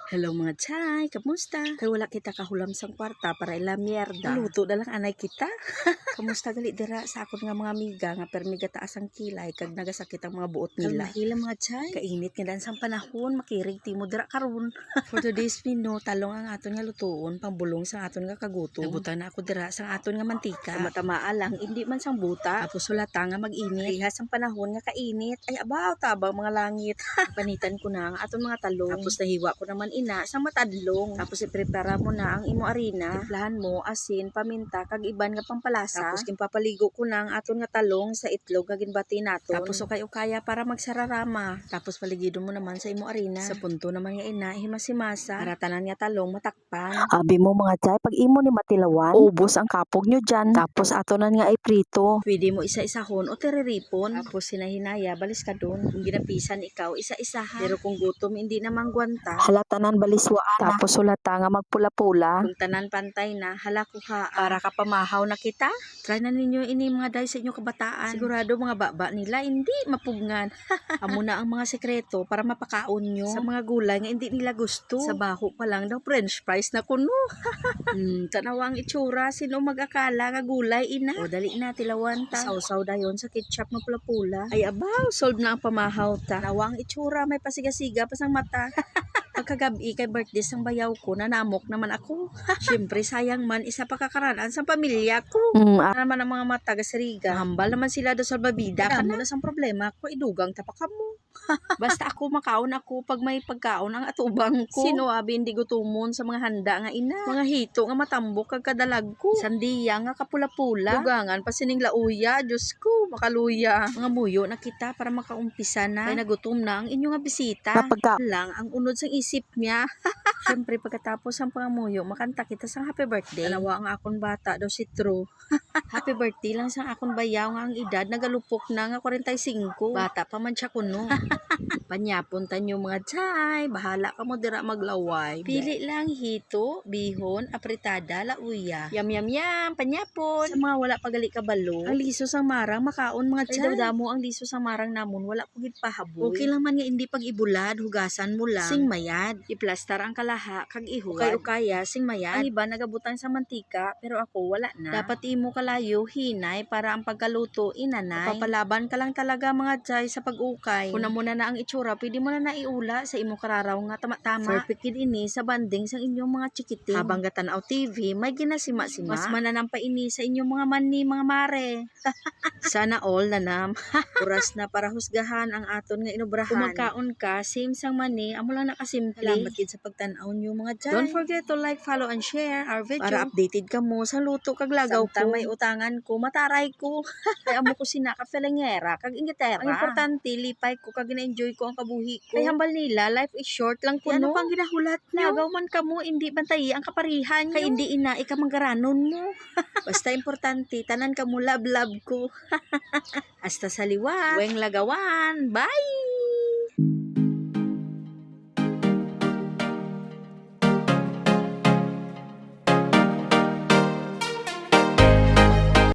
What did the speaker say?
Hello mga chay, kamusta? Kay wala kita kahulam sang kwarta para ila mierda. Luto na lang anay kita. Kamusta gali dira sa akon nga mga amiga nga permiga taas ang kilay kag nagasakit ang mga buot nila. Kalmahila mga chay. Kainit nga dan sang panahon makirig timo dira karon. For today's menu, talong ang aton nga lutoon pambulong sang aton nga kagutom. Nabutang na ako dira sang aton nga mantika. Tama-tamaa lang hindi man sang buta. Tapos sulata nga mag-init. Rihas ang panahon nga kainit. Ay abaw tabang mga langit. Panitan ko na ang aton mga talong. Tapos nahiwa ko naman ina sa matadlong. Tapos iprepara mo na ang imo arina. Timplahan mo asin, paminta kag iban nga pampalasa. Tapos kimpapaligo ko na ang aton nga talong sa itlog nga ginbati naton. Tapos ukay-ukaya para magsararama. Tapos paligidon mo naman sa imo arina. Sa punto naman nga ina himasimasa para tanan nga talong matakpan. Abi mo mga chay, pag imo ni matilawan, ubos ang kapog nyo dyan. Tapos atonan nga ay prito. Pwede mo isa-isahon o tiriripon. Tapos hinahinaya, balis ka dun. Kung ginapisan ikaw, isa-isahan. Pero kung gutom, hindi naman gwanta. Halatanan baliswaan. Tapos sulata nga magpula-pula. Kung tanan pantay na, hala kuha. Para ka pamahaw na kita. Try na ninyo ini mga day sa inyo kabataan. Sigurado mga baba nila, hindi mapugngan. Amo na ang mga sekreto para mapakaon nyo. Sa mga gulay nga hindi nila gusto. Sa baho pa lang daw, french fries na kuno. Tanawa ang itsura, sino mag-akala nga gulay ina? O dali na, tilawan ta. Sausaw dayon sa ketchup na pula-pula. Ay abaw, solve na ang pamahaw ta. Tanawa ang itsura, may pasiga-siga pa sang mata. Pagkagabi kay birthday sang bayaw ko, nanamok naman ako. Siyempre sayang man, isa pa kakaraan sa pamilya ko. Naman ang mga mata gasiriga. Hambal naman sila do sa babida. Kamo na sang problema ko, idugang tapak mo. Basta ako makaon ako pag may pagkaon ang atubang ko. Sino abi hindi gutumon sa mga handa nga ina. Mga hito nga matambok kag kadalag ko. Sandiya nga kapula-pula. Dugangan pa sining lauya, Diyos ko, makaluya. Mga muyo na kita para makaumpisa na. Kaya nagutom na ang inyo nga bisita. Lang ang unod sang isip niya. Siyempre pagkatapos ang pangamuyo, makanta kita sang happy birthday. Dalawa ang akon bata daw si True. Happy birthday lang sang akon bayaw nga ang edad nagalupok na nga 45. Bata pa man siya kuno. Panyapon tanyo mga chay, bahala ka mo dira maglaway. Pili lang hito, bihon, apritada, lauya. Yam yam yam, panyapon. Sa mga wala pagali kabalo, ang liso sang marang makaon mga chay. Ay damo ang liso sang marang namon, wala ko gid pahaboy. Okay lang man nga hindi pag ibulad, hugasan mo lang. Sing mayad, iplastar ang kalaha kag ihuwad. Ukay-ukaya sing mayad. Ang iba nagabutang sa mantika, pero ako wala na. Dapat imo kalayo hinay para ang pagkaluto inanay. Papalaban ka lang talaga mga chay sa pag-ukay. Kuna mo na ang itsura, pwede mo na naiula sa imo kararaw nga tama-tama. Perfect kid ini sa banding sa inyong mga chikiting. Habang gatanaw TV, may ginasima-sima. Mas mananam pa ini sa inyong mga mani, mga mare. Sana all nanam. Oras na para husgahan ang aton nga inubrahan. Kung magkaon ka, same sang mani, amo lang nakasimple. Salamat kid sa pagtanaw nyo mga chay. Don't forget to like, follow, and share our video. Para updated ka mo sa luto kag lagaw ko. May utangan ko, mataray ko. Kaya amo ko sinakap felengera kag ingitera. Ang importante, lipay ko kag na-enjoy ko ang kabuhi ko. Kay hambal nila, life is short lang kuno. Ano pang ginahulat nyo? Nagaw man ka mo, hindi bantayi ang kaparihan nyo. Kay hindi ina, ikamangaranon mo. Basta importante, tanan ka mo lab-lab ko. Hasta sa liwa. Bueng lagawan. Bye!